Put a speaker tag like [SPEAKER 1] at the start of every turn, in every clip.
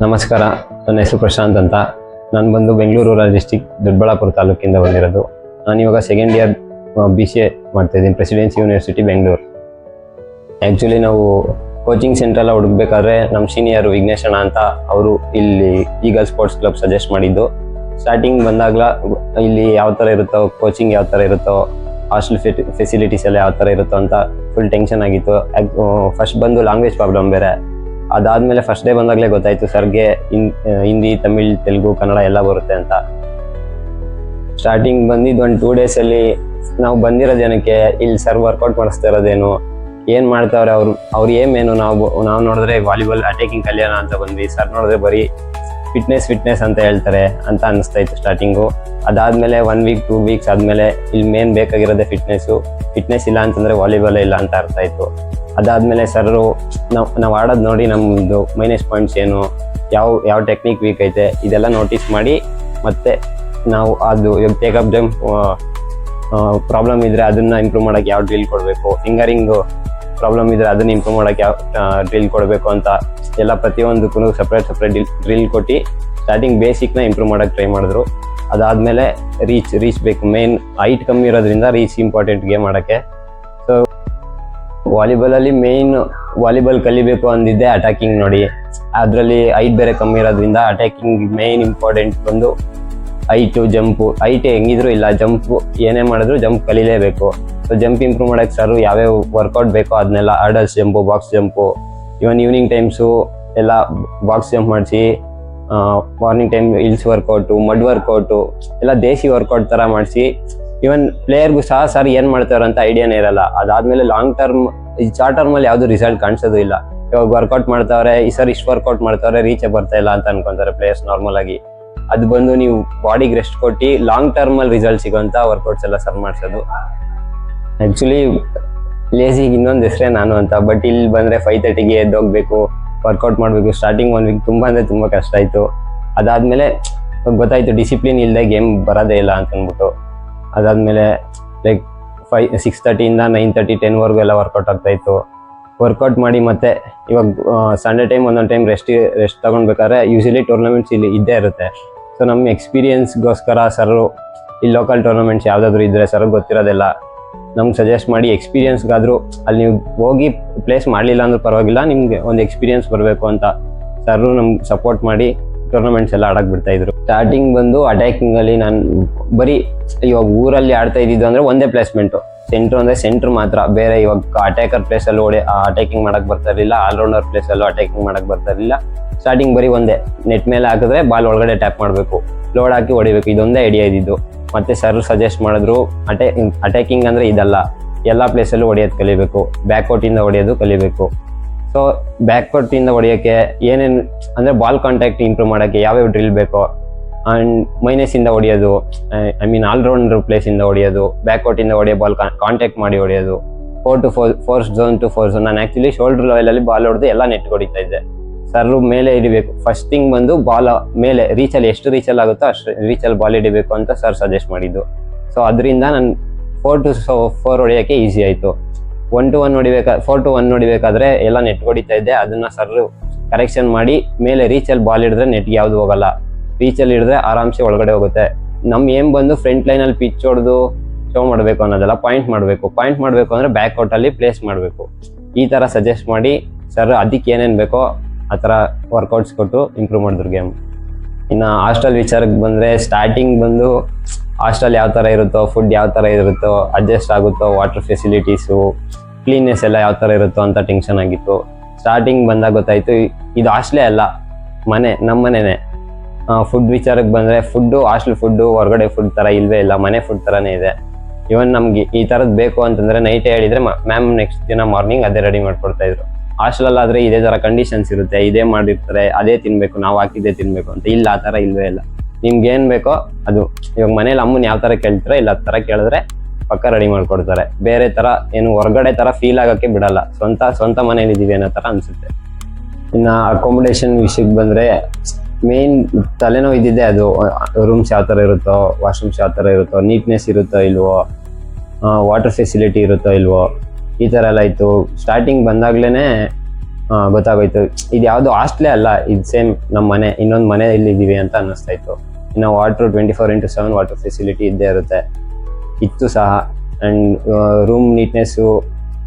[SPEAKER 1] ನಮಸ್ಕಾರ, ನನ್ನ ಹೆಸರು ಪ್ರಶಾಂತ್ ಅಂತ. ನಾನು ಬಂದು ಬೆಂಗಳೂರು ರೂರಲ್ ಡಿಸ್ಟಿಕ್ ದೊಡ್ಡಬಳ್ಳಾಪುರ ತಾಲೂಕಿಂದ ಬಂದಿರೋದು. ನಾನು ಇವಾಗ ಸೆಕೆಂಡ್ ಇಯರ್ BCA ಮಾಡ್ತಾಯಿದ್ದೀನಿ, ಪ್ರೆಸಿಡೆನ್ಸಿ ಯೂನಿವರ್ಸಿಟಿ ಬೆಂಗಳೂರು. ಆ್ಯಕ್ಚುಲಿ ನಾವು ಕೋಚಿಂಗ್ ಸೆಂಟ್ರೆಲ್ಲ ಹುಡುಕ್ಬೇಕಾದ್ರೆ ನಮ್ಮ ಸೀನಿಯರು ವಿಘ್ನೇಶಣ್ಣ ಅಂತ ಅವರು ಇಲ್ಲಿ ಈಗಲ್ ಸ್ಪೋರ್ಟ್ಸ್ ಕ್ಲಬ್ ಸಜೆಸ್ಟ್ ಮಾಡಿದ್ದು. ಸ್ಟಾರ್ಟಿಂಗ್ ಬಂದಾಗಲ ಇಲ್ಲಿ ಯಾವ ಥರ ಇರುತ್ತೋ, ಕೋಚಿಂಗ್ ಯಾವ ಥರ ಇರುತ್ತೋ, ಹಾಸ್ಟೆಲ್ ಫೆಸಿಲಿಟೀಸ್ ಎಲ್ಲ ಯಾವ ಥರ ಇರುತ್ತೋ ಅಂತ ಫುಲ್ ಟೆನ್ಷನ್ ಆಗಿತ್ತು. ಫಸ್ಟ್ ಬಂದು ಲ್ಯಾಂಗ್ವೇಜ್ ಪ್ರಾಬ್ಲಮ್ ಬೇರೆ. ಅದಾದಮೇಲೆ ಫಸ್ಟ್ ಡೇ ಬಂದಾಗಲೇ ಗೊತ್ತಾಯಿತು ಸರ್ಗೆ ಹಿಂದಿ, ತಮಿಳ್, ತೆಲುಗು, ಕನ್ನಡ ಎಲ್ಲ ಬರುತ್ತೆ ಅಂತ. ಸ್ಟಾರ್ಟಿಂಗ್ ಬಂದಿದ್ದು ಒಂದು 2 ಡೇಸಲ್ಲಿ ನಾವು ಬಂದಿರೋ ಜನಕ್ಕೆ ಇಲ್ಲಿ ಸರ್ ವರ್ಕೌಟ್ ಮಾಡಿಸ್ತಾ ಇರೋದೇನು, ಏನು ಮಾಡ್ತಾವ್ರೆ ಅವ್ರು ಏಮೇನು, ನಾವು ನೋಡಿದ್ರೆ ವಾಲಿಬಾಲ್ ಅಟ್ಯಾಕಿಂಗ್ ಕಲಿಯೋಣ ಅಂತ ಬಂದ್ವಿ. ಸರ್ ನೋಡಿದ್ರೆ ಬರೀ ಫಿಟ್ನೆಸ್ ಅಂತ ಹೇಳ್ತಾರೆ ಅಂತ ಅನಿಸ್ತಾ ಇತ್ತು ಸ್ಟಾರ್ಟಿಂಗು. ಅದಾದಮೇಲೆ 1 ವೀಕ್ 2 ವೀಕ್ಸ್ ಆದಮೇಲೆ ಇಲ್ಲಿ ಮೇನ್ ಬೇಕಾಗಿರೋದೇ ಫಿಟ್ನೆಸ್ ಇಲ್ಲ ಅಂತಂದರೆ ವಾಲಿಬಾಲೇ ಇಲ್ಲ ಅಂತ ಅರ್ಥ ಆಯಿತು. ಅದಾದಮೇಲೆ ಸರ್ರು ನಾವು ಆಡೋದು ನೋಡಿ ನಮ್ಮದು ಮೈನಸ್ ಪಾಯಿಂಟ್ಸ್ ಏನು, ಯಾವ ಟೆಕ್ನಿಕ್ ವೀಕ್ ಐತೆ ಇದೆಲ್ಲ ನೋಟಿಸ್ ಮಾಡಿ, ಮತ್ತು ನಾವು ಅದು ಟೇಕಪ್ ಜಂಪ್ ಪ್ರಾಬ್ಲಮ್ ಇದ್ದರೆ ಅದನ್ನು ಇಂಪ್ರೂವ್ ಮಾಡೋಕ್ಕೆ ಯಾವ ಡ್ರಿಲ್ ಕೊಡಬೇಕು, ಫಿಂಗರಿಂಗು ಪ್ರಾಬ್ಲಮ್ ಇದ್ದರೆ ಅದನ್ನು ಇಂಪ್ರೂವ್ ಮಾಡೋಕ್ಕೆ ಯಾವ ಡ್ರಿಲ್ ಕೊಡಬೇಕು ಅಂತ ಎಲ್ಲ ಪ್ರತಿಯೊಂದಕ್ಕೂ ಸಪ್ರೇಟ್ ಡ್ರಿಲ್ ಕೊಟ್ಟು ಸ್ಟಾರ್ಟಿಂಗ್ ಬೇಸಿಕ್ನ ಇಂಪ್ರೂವ್ ಮಾಡೋಕ್ಕೆ ಟ್ರೈ ಮಾಡಿದ್ರು. ಅದಾದಮೇಲೆ ರೀಚ್ ಬೇಕು, ಮೇನ್ ಹೈಟ್ ಕಮ್ಮಿ ಇರೋದ್ರಿಂದ ರೀಚ್ ಇಂಪಾರ್ಟೆಂಟ್ ಗೇಮ್ ಆಡೋಕ್ಕೆ. ಸೊ ವಾಲಿಬಾಲಲ್ಲಿ ಮೇಯ್ನ್ ವಾಲಿಬಾಲ್ ಕಲಿಬೇಕು ಅಂದಿದ್ದೆ ಅಟ್ಯಾಕಿಂಗ್ ನೋಡಿ. ಅದರಲ್ಲಿ ಹೈಟ್ ಬೇರೆ ಕಮ್ಮಿ ಇರೋದ್ರಿಂದ ಅಟ್ಯಾಕಿಂಗ್ ಮೇಯ್ನ್ ಇಂಪಾರ್ಟೆಂಟ್ ಬಂದು ಹೈಟು, ಜಂಪು. ಹೈಟ್ ಹೆಂಗಿದ್ರು ಇಲ್ಲ, ಜಂಪು ಏನೇ ಮಾಡಿದ್ರು ಜಂಪ್ ಕಲಿಲೇಬೇಕು. ಸೊ ಜಂಪ್ ಇಂಪ್ರೂವ್ ಮಾಡೋಕ್ಕೆ ಸರ್ ಯಾವ್ಯಾವ ವರ್ಕೌಟ್ ಬೇಕೋ ಅದನ್ನೆಲ್ಲ hurdles jump, box jump, evening times ಎಲ್ಲ ಬಾಕ್ಸ್ ಜಂಪ್ ಮಾಡಿಸಿ, morning time hills workout, mud workout ಎಲ್ಲ ದೇಸಿ ವರ್ಕೌಟ್ ಥರ ಮಾಡಿಸಿ, ಈವನ್ ಪ್ಲೇಯರ್ಗೂ ಸಹ ಸರ್ ಏನು ಮಾಡ್ತಾರೆ ಅಂತ ಐಡಿಯಾನೇ ಇರಲ್ಲ. ಅದಾದಮೇಲೆ ಲಾಂಗ್ ಟರ್ಮ್, ಈ ಶಾರ್ಟ್ ಟರ್ಮಲ್ಲಿ ಯಾವುದೂ ರಿಸಲ್ಟ್ ಕಾಣಿಸೋದು ಇಲ್ಲ. ಇವಾಗ ವರ್ಕೌಟ್ ಮಾಡ್ತಾವ್ರೆ, ಈ ಸರ್ ಇಷ್ಟು ವರ್ಕೌಟ್ ಮಾಡ್ತಾವ್ರೆ, ರೀಚೇ ಬರ್ತಾ ಇಲ್ಲ ಅಂತ ಅನ್ಕೊಂತಾರೆ ಪ್ಲೇಯರ್ಸ್ ನಾರ್ಮಲ್ ಆಗಿ. ಅದು ಬಂದು ನೀವು ಬಾಡಿಗೆ ರೆಸ್ಟ್ ಕೊಟ್ಟು ಲಾಂಗ್ ಟರ್ಮಲ್ಲಿ ರಿಸಲ್ಟ್ ಸಿಗೋಂಥ ವರ್ಕೌಟ್ಸ್ ಎಲ್ಲ ಸರ್ ಮಾಡಿಸೋದು. ಆ್ಯಕ್ಚುಲಿ ಲೇಸಿಗೆ ಇನ್ನೊಂದು ಹೆಸರೇ ನಾನು ಅಂತ. ಬಟ್ ಇಲ್ಲಿ ಬಂದರೆ 5:30ಗೆ ಎದ್ದೋಗ್ಬೇಕು, ವರ್ಕೌಟ್ ಮಾಡಬೇಕು. ಸ್ಟಾರ್ಟಿಂಗ್ 1 ವೀಕ್ ತುಂಬ ಅಂದರೆ ತುಂಬ ಕಷ್ಟ ಆಯಿತು. ಅದಾದಮೇಲೆ ಗೊತ್ತಾಯಿತು ಡಿಸಿಪ್ಲಿನ್ ಇಲ್ಲದೆ ಗೇಮ್ ಬರೋದೇ ಇಲ್ಲ ಅಂತಂದ್ಬಿಟ್ಟು. ಅದಾದಮೇಲೆ ಲೈಕ್ 6:30ಇಂದ 9:30 10ವರೆಗೂ ಎಲ್ಲ ವರ್ಕೌಟ್ ಆಗ್ತಾಯಿತ್ತು. ವರ್ಕೌಟ್ ಮಾಡಿ ಮತ್ತೆ ಇವಾಗ ಸಂಡೇ ಟೈಮ್ ಒಂದೊಂದು ಟೈಮ್ ರೆಸ್ಟ್ ತೊಗೊಳ್ಬೇಕಾದ್ರೆ ಯೂಶಲಿ ಟೂರ್ನಮೆಂಟ್ಸ್ ಇಲ್ಲಿ ಇದ್ದೇ ಇರುತ್ತೆ. ಸೊ ನಮ್ಮ ಎಕ್ಸ್ಪೀರಿಯನ್ಸ್ಗೋಸ್ಕರ ಸರು ಇಲ್ಲಿ ಲೋಕಲ್ ಟೂರ್ನಮೆಂಟ್ಸ್ ಯಾವುದಾದ್ರೂ ಇದ್ದರೆ ಸರ್ ಗೊತ್ತಿರೋದೆಲ್ಲ ನಮ್ಗೆ ಸಜೆಸ್ಟ್ ಮಾಡಿ, ಎಕ್ಸ್ಪೀರಿಯನ್ಸ್ಗಾದರೂ ಅಲ್ಲಿ ನೀವು ಹೋಗಿ ಪ್ಲೇಸ್ ಮಾಡಲಿಲ್ಲ ಅಂದ್ರೂ ಪರವಾಗಿಲ್ಲ, ನಿಮಗೆ ಒಂದು ಎಕ್ಸ್ಪೀರಿಯನ್ಸ್ ಬರಬೇಕು ಅಂತ ಸರು ನಮ್ಗೆ ಸಪೋರ್ಟ್ ಮಾಡಿ ಟೂರ್ನಮೆಂಟ್ಸ್ ಎಲ್ಲ ಆಡಕ್ಕೆ ಬಿಡ್ತಾಯಿದ್ರು. ಸ್ಟಾರ್ಟಿಂಗ್ ಬಂದು ಅಟ್ಯಾಕಿಂಗಲ್ಲಿ ನಾನು ಬರೀ ಇವಾಗ ಊರಲ್ಲಿ ಆಡ್ತಾ ಇದ್ದಿದ್ದು ಅಂದರೆ ಒಂದೇ ಪ್ಲೇಸ್ಮೆಂಟು, ಸೆಂಟ್ರ್ ಅಂದರೆ ಸೆಂಟ್ರ್ ಮಾತ್ರ. ಬೇರೆ ಇವಾಗ ಅಟ್ಯಾಕರ್ ಪ್ಲೇಸಲ್ಲೂ ಅಟ್ಯಾಕಿಂಗ್ ಮಾಡೋಕ್ಕೆ ಬರ್ತಾ ಇರಲಿಲ್ಲ, ಆಲ್ರೌಂಡರ್ ಪ್ಲೇಸಲ್ಲೂ ಅಟ್ಯಾಕಿಂಗ್ ಮಾಡೋಕ್ಕೆ ಬರ್ತಾ ಇರಲಿಲ್ಲ. ಸ್ಟಾರ್ಟಿಂಗ್ ಬರೀ ಒಂದೇ, ನೆಟ್ ಮೇಲೆ ಹಾಕಿದ್ರೆ ಬಾಲ್ ಒಳಗಡೆ ಟ್ಯಾಪ್ ಮಾಡಬೇಕು, ಲೋಡ್ ಹಾಕಿ ಹೊಡಿಬೇಕು, ಇದೊಂದೇ ಐಡಿಯಾ ಇದ್ದಿದ್ದು. ಮತ್ತು ಸರ್ ಸಜೆಸ್ಟ್ ಮಾಡಿದ್ರು ಅಟ್ಯಾಕಿಂಗ್ ಅಂದರೆ ಇದಲ್ಲ, ಎಲ್ಲ ಪ್ಲೇಸಲ್ಲೂ ಹೊಡೆಯೋದು ಕಲಿಬೇಕು, ಬ್ಯಾಕ್ಔಟಿಂದ ಹೊಡೆಯೋದು ಕಲಿಬೇಕು. ಸೊ ಬ್ಯಾಕ್ಔಟಿಂದ ಹೊಡೆಯೋಕ್ಕೆ ಏನೇನು ಅಂದರೆ ಬಾಲ್ ಕಾಂಟ್ಯಾಕ್ಟ್ ಇಂಪ್ರೂವ್ ಮಾಡೋಕ್ಕೆ ಯಾವ್ಯಾವ ಡ್ರಿಲ್ ಬೇಕೋ, ಆ್ಯಂಡ್ ಮೈನಸಿಂದ ಹೊಡೆಯೋದು, ಐ ಮೀನ್ ಆಲ್ರೌಂಡರ್ ಪ್ಲೇಸಿಂದ ಹೊಡೆಯೋದು, ಬ್ಯಾಕ್ಔಟಿಂದ ಹೊಡೆಯೋ ಬಾಲ್ ಕಾಂಟ್ಯಾಕ್ಟ್ ಮಾಡಿ ಹೊಡೆಯೋದು, 4 to 4 ಝೋನ್ ಟು 4 ಝೋನ್. ನಾನು ಆ್ಯಕ್ಚುಲಿ ಶೋಲ್ಡರ್ ಲೆವೆಲಲ್ಲಿ ಬಾಲ್ ಹೊಡೆದು ಎಲ್ಲ ನೆಟ್ ಹೊಡಿತಾ ಇದ್ದೆ. ಸರ್ರು ಮೇಲೆ ಹಿಡಿಬೇಕು, ಫಸ್ಟ್ ಥಿಂಗ್ ಬಂದು ಬಾಲ್ ಮೇಲೆ ರೀಚಲ್ಲಿ ಎಷ್ಟು ರೀಚಲ್ಲಿ ಆಗುತ್ತೋ ಅಷ್ಟು ರೀಚಲ್ಲಿ ಬಾಲ್ ಹಿಡಿಬೇಕು ಅಂತ ಸರ್ ಸಜೆಸ್ಟ್ ಮಾಡಿದ್ದು. ಸೊ ಅದರಿಂದ ನಾನು 4 to 4 ಹೊಡೆಯೋಕ್ಕೆ ಈಸಿ ಆಯಿತು. 1 to 1 4 to 1 ಹೊಡಿಬೇಕಾದ್ರೆ ಎಲ್ಲ ನೆಟ್ ಹೊಡಿತಾ ಇದ್ದೆ. ಅದನ್ನು ಸರ್ರು ಕರೆಕ್ಷನ್ ಮಾಡಿ ಮೇಲೆ ರೀಚಲ್ಲಿ ಬಾಲ್ ಹಿಡಿದ್ರೆ ನೆಟ್ಗೆ ಯಾವುದು ಹೋಗಲ್ಲ, ರೀಚಲ್ಲಿ ಹಿಡಿದ್ರೆ ಆರಾಮ್ಸೆ ಒಳಗಡೆ ಹೋಗುತ್ತೆ. ನಮ್ಮ ಏಮ್ ಬಂದು ಫ್ರಂಟ್ ಲೈನಲ್ಲಿ ಪಿಚ್ ಹೊಡೆದು ಶೋ ಮಾಡಬೇಕು ಅನ್ನೋದಲ್ಲ, ಪಾಯಿಂಟ್ ಮಾಡಬೇಕು ಅಂದರೆ ಬ್ಯಾಕ್ಔಟಲ್ಲಿ ಪ್ಲೇಸ್ ಮಾಡಬೇಕು. ಈ ಥರ ಸಜೆಸ್ಟ್ ಮಾಡಿ ಸರ್ ಅದಕ್ಕೆ ಏನೇನು ಬೇಕೋ ಆ ಥರ ವರ್ಕೌಟ್ಸ್ ಕೊಟ್ಟು ಇಂಪ್ರೂವ್ ಮಾಡಿದ್ರು ಗೇಮ್. ಇನ್ನು ಹಾಸ್ಟೆಲ್ ವಿಚಾರಕ್ಕೆ ಬಂದರೆ ಸ್ಟಾರ್ಟಿಂಗ್ ಬಂದು ಹಾಸ್ಟೆಲ್ ಯಾವ ಥರ ಇರುತ್ತೋ, ಫುಡ್ ಯಾವ ಥರ ಇರುತ್ತೋ, ಅಡ್ಜಸ್ಟ್ ಆಗುತ್ತೋ, ವಾಟರ್ ಫೆಸಿಲಿಟೀಸು, ಕ್ಲೀನ್ನೆಸ್ ಎಲ್ಲ ಯಾವ ಥರ ಇರುತ್ತೋ ಅಂತ ಟೆನ್ಷನ್ ಆಗಿತ್ತು. ಸ್ಟಾರ್ಟಿಂಗ್ ಬಂದಾಗ ಗೊತ್ತಾಯಿತು ಇದು ಹಾಸ್ಟೆಲೇ ಅಲ್ಲ, ನಮ್ಮ ಮನೆಯೇ. ಫುಡ್ ವಿಚಾರಕ್ಕೆ ಬಂದರೆ ಹಾಸ್ಟೆಲ್ ಫುಡ್ಡು ಹೊರಗಡೆ ಫುಡ್ ಥರ ಇಲ್ಲವೇ ಇಲ್ಲ, ಮನೆ ಫುಡ್ ಥರನೇ ಇದೆ. ಇವನ್ ನಮ್ಗೆ ಈ ಥರದ್ದು ಬೇಕು ಅಂತಂದರೆ ನೈಟೇ ಹೇಳಿದರೆ ಮ್ಯಾಮ್ ನೆಕ್ಸ್ಟ್ ದಿನ ಮಾರ್ನಿಂಗ್ ಅದೇ ರೆಡಿ ಮಾಡಿಕೊಡ್ತಾಯಿದ್ರು. ಹಾಸ್ಟೆಲಲ್ಲಾದರೆ ಇದೇ ಥರ ಕಂಡೀಷನ್ಸ್ ಇರುತ್ತೆ, ಇದೇ ಮಾಡಿರ್ತಾರೆ, ಅದೇ ತಿನ್ನಬೇಕು, ನಾವು ಹಾಕಿದ್ದೇ ತಿನ್ನಬೇಕು ಅಂತ. ಇಲ್ಲ, ಆ ಥರ ಇಲ್ಲವೇ ಇಲ್ಲ. ನಿಮ್ಗೆ ಏನು ಬೇಕೋ ಅದು, ಇವಾಗ ಮನೇಲಿ ಅಮ್ಮನ ಯಾವ ಥರ ಕೇಳ್ತಾರೆ ಇಲ್ಲ ಆ ಥರ ಕೇಳಿದ್ರೆ ಪಕ್ಕ ರೆಡಿ ಮಾಡಿಕೊಡ್ತಾರೆ. ಬೇರೆ ಥರ ಏನು ಹೊರಗಡೆ ಥರ ಫೀಲ್ ಆಗೋಕ್ಕೆ ಬಿಡಲ್ಲ, ಸ್ವಂತ ಮನೇಲಿ ಇದ್ದೀವಿ ಅನ್ನೋ ಥರ ಅನಿಸುತ್ತೆ. ಇನ್ನು ಅಕೊಮಡೇಷನ್ ವಿಷಯಕ್ಕೆ ಬಂದರೆ ಮೇನ್ ತಲೆನೋವು ಇದ್ದಿದ್ದೆ ಅದು, ರೂಮ್ಸ್ ಯಾವ ಥರ ಇರುತ್ತೋ, ವಾಶ್ರೂಮ್ಸ್ ಯಾವ ಥರ ಇರುತ್ತೋ, ನೀಟ್ನೆಸ್ ಇರುತ್ತೋ ಇಲ್ವೋ, ವಾಟರ್ ಫೆಸಿಲಿಟಿ ಇರುತ್ತೋ ಇಲ್ವೋ, ಈ ಥರ ಎಲ್ಲ ಇತ್ತು. ಸ್ಟಾರ್ಟಿಂಗ್ ಬಂದಾಗ್ಲೇ ಗೊತ್ತಾಗೋಯ್ತು ಇದು ಯಾವುದು ಹಾಸ್ಟ್ಲೇ ಅಲ್ಲ, ಇದು ಸೇಮ್ ನಮ್ಮ ಮನೆ, ಇನ್ನೊಂದು ಮನೆಯಲ್ಲಿ ಇದ್ದೀವಿ ಅಂತ ಅನ್ನಿಸ್ತಾ ಇತ್ತು. ಇನ್ನು ವಾಟ್ರು 24/7 ವಾಟರ್ ಫೆಸಿಲಿಟಿ ಇದ್ದೇ ಇರುತ್ತೆ, ಇತ್ತು ಸಹ. ಆ್ಯಂಡ್ ರೂಮ್ ನೀಟ್ನೆಸ್ಸು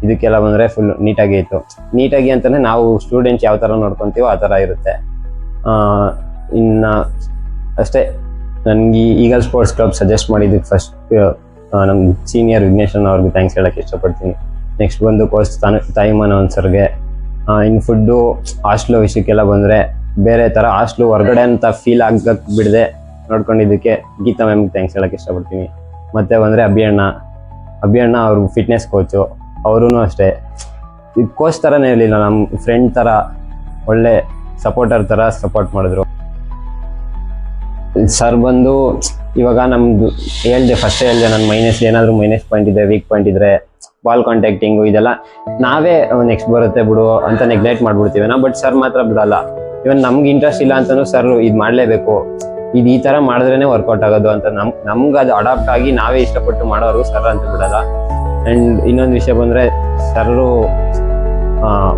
[SPEAKER 1] ಇದಕ್ಕೆಲ್ಲ ಬಂದರೆ ಫುಲ್ ನೀಟಾಗಿ ಇತ್ತು. ನೀಟಾಗಿ ಅಂತಲೇ ನಾವು ಸ್ಟೂಡೆಂಟ್ಸ್ ಯಾವ ಥರ ನೋಡ್ಕೊತೀವೋ ಆ ಥರ ಇರುತ್ತೆ. ಇನ್ನು ಅಷ್ಟೇ, ನನಗೆ ಈಗಲ್ ಸ್ಪೋರ್ಟ್ಸ್ ಕ್ಲಬ್ ಸಜೆಸ್ಟ್ ಮಾಡಿದ್ದಕ್ಕೆ ಫಸ್ಟ್ ನಮ್ಮ ಸೀನಿಯರ್ ವಿಘ್ನೇಶನ್ ಅವ್ರಿಗೆ ಥ್ಯಾಂಕ್ಸ್ ಹೇಳೋಕ್ಕೆ ಇಷ್ಟಪಡ್ತೀನಿ. ನೆಕ್ಸ್ಟ್ ಬಂದು ಕೋಚ್ ತಾಯಿಮನ ಸರ್ಗೆ. ಇನ್ನು ಫುಡ್ಡು ಹಾಸ್ಟ್ಲು ವಿಷಯಕ್ಕೆಲ್ಲ ಬಂದರೆ ಬೇರೆ ಥರ ಹಾಸ್ಟ್ಲು ಹೊರಗಡೆ ಅಂತ ಫೀಲ್ ಆಗಕ್ಕೆ ಬಿಡದೆ ನೋಡ್ಕೊಂಡಿದ್ದಕ್ಕೆ ಗೀತಾ ಮ್ಯಾಮ್ಗೆ ಥ್ಯಾಂಕ್ಸ್ ಹೇಳೋಕ್ಕೆ ಇಷ್ಟಪಡ್ತೀನಿ. ಮತ್ತು ಬಂದರೆ ಅಭಿಯಣ್ಣ ಅವರು ಫಿಟ್ನೆಸ್ ಕೋಚು, ಅವರೂ ಅಷ್ಟೇ ಇದು ಕೋಚ್ ಥರನೇ ಇರಲಿಲ್ಲ, ನಮ್ಮ ಫ್ರೆಂಡ್ ಥರ ಒಳ್ಳೆ ಸಪೋರ್ಟರ್ ಥರ ಸಪೋರ್ಟ್ ಮಾಡಿದ್ರು. ಸರ್ ಬಂದು ಇವಾಗ ನಮ್ಮದು ಫಸ್ಟ್ ಹೇಳಿದೆ ನಾನು ಏನಾದರೂ ಮೈನಸ್ ಪಾಯಿಂಟ್ ಇದೆ, ವೀಕ್ ಪಾಯಿಂಟ್ ಇದ್ದರೆ ಬಾಲ್ ಕಾಂಟ್ಯಾಕ್ಟಿಂಗು ಇದೆಲ್ಲ ನಾವೇ ನೆಕ್ಸ್ಟ್ ಬರುತ್ತೆ ಬಿಡು ಅಂತ ನೆಗ್ಲೆಕ್ಟ್ ಮಾಡ್ಬಿಡ್ತೀವಿ ನಾವು. ಬಟ್ ಸರ್ ಮಾತ್ರ ಬಿಡಲ್ಲ. ಇವನ್ ನಮ್ಗೆ ಇಂಟ್ರೆಸ್ಟ್ ಇಲ್ಲ ಅಂತಲೂ ಸರ್ ಇದು ಮಾಡಲೇಬೇಕು, ಇದು ಈ ಥರ ಮಾಡಿದ್ರೇ ವರ್ಕೌಟ್ ಆಗೋದು ಅಂತ ನಮ್ಗೆ ಅದು ಅಡಾಪ್ಟ್ ಆಗಿ ನಾವೇ ಇಷ್ಟಪಟ್ಟು ಮಾಡೋರು ಸರ್ ಅಂತ ಬಿಡಲ್ಲ. ಆ್ಯಂಡ್ ಇನ್ನೊಂದು ವಿಷಯ ಬಂದರೆ ಸರ್ರು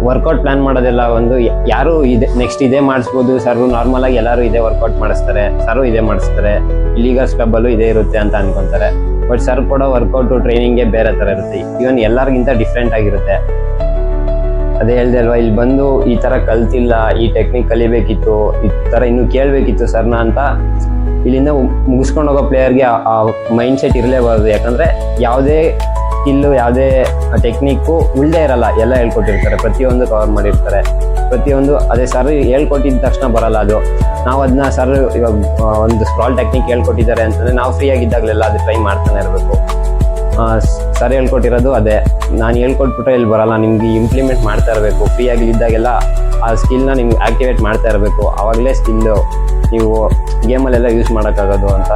[SPEAKER 1] ವರ್ಕೌಟ್ ಪ್ಲಾನ್ ಮಾಡೋದೆಲ್ಲ ಒಂದು ಯಾರು ನೆಕ್ಸ್ಟ್ ಇದೇ ಮಾಡಿಸ್ಬೋದು, ಸರ್ರು ನಾರ್ಮಲ್ ಆಗಿ ಎಲ್ಲರೂ ಇದೇ ವರ್ಕೌಟ್ ಮಾಡಿಸ್ತಾರೆ, ಸರ್ರು ಇದೇ ಮಾಡಿಸ್ತಾರೆ, ಇಲ್ಲಿಗರ್ಸ್ ಕ್ಲಬ್ಬಲ್ಲೂ ಇದೇ ಇರುತ್ತೆ ಅಂತ ಅನ್ಕೊಂತಾರೆ. ಬಟ್ ಸರ್ ಕೊಡೋ ವರ್ಕೌಟು ಟ್ರೈನಿಂಗೇ ಬೇರೆ ಥರ ಇರುತ್ತೆ, ಇವನ್ ಎಲ್ಲರಿಗಿಂತ ಡಿಫ್ರೆಂಟ್ ಆಗಿರುತ್ತೆ. ಅದೇ ಹೇಳ್ದೆ ಅಲ್ವಾ, ಇಲ್ಲಿ ಬಂದು ಈ ಥರ ಕಲ್ತಿಲ್ಲ, ಈ ಟೆಕ್ನಿಕ್ ಕಲಿಬೇಕಿತ್ತು, ಈ ಥರ ಇನ್ನೂ ಕೇಳಬೇಕಿತ್ತು ಸರ್ನ ಅಂತ ಇಲ್ಲಿಂದ ಮುಗಿಸ್ಕೊಂಡು ಹೋಗೋ ಪ್ಲೇಯರ್ಗೆ ಆ ಮೈಂಡ್ ಸೆಟ್ ಇರಲೇಬಾರ್ದು. ಯಾಕಂದರೆ ಯಾವುದೇ ಸ್ಕಿಲ್ಲು ಯಾವುದೇ ಟೆಕ್ನಿಕ್ಕು ಉಳ್ದೇ ಇರಲ್ಲ, ಎಲ್ಲ ಹೇಳ್ಕೊಟ್ಟಿರ್ತಾರೆ, ಪ್ರತಿಯೊಂದು ಕವರ್ ಮಾಡಿರ್ತಾರೆ, ಪ್ರತಿಯೊಂದು ಅದೇ ಸರ್ ಹೇಳ್ಕೊಟ್ಟಿದ್ದ ತಕ್ಷಣ ಬರಲ್ಲ ಅದು. ನಾವು ಅದನ್ನ ಸರ್ ಇವಾಗ ಒಂದು ಸ್ಕ್ರಾಲ್ ಟೆಕ್ನಿಕ್ ಹೇಳ್ಕೊಟ್ಟಿದ್ದಾರೆ ಅಂತಂದರೆ ನಾವು ಫ್ರೀ ಆಗಿದ್ದಾಗಲೆಲ್ಲ ಅದು ಟ್ರೈ ಮಾಡ್ತಾನೆ ಇರಬೇಕು. ಸರ್ ಹೇಳ್ಕೊಟ್ಟಿರೋದು ಅದೇ, ನಾನು ಹೇಳ್ಕೊಟ್ಬಿಟ್ರೆ ಇಲ್ಲಿ ಬರಲ್ಲ, ನಿಮ್ಗೆ ಇಂಪ್ಲಿಮೆಂಟ್ ಮಾಡ್ತಾ ಇರಬೇಕು, ಫ್ರೀ ಆಗಿದ್ದಾಗೆಲ್ಲ ಆ ಸ್ಕಿಲ್ನ ನಿಮ್ಗೆ ಆ್ಯಕ್ಟಿವೇಟ್ ಮಾಡ್ತಾ ಇರಬೇಕು, ಆವಾಗಲೇ ಸ್ಕಿಲ್ಲು ನೀವು ಗೇಮಲ್ಲೆಲ್ಲ ಯೂಸ್ ಮಾಡೋಕ್ಕಾಗೋದು ಅಂತ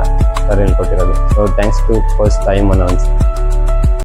[SPEAKER 1] ಸರ್ ಹೇಳ್ಕೊಟ್ಟಿರೋದು. ಸೊ ಥ್ಯಾಂಕ್ಸ್ ಟು ಕೋಚ್ ತಾಯಿಮನ ಅನ್ಸುತ್ತೆ.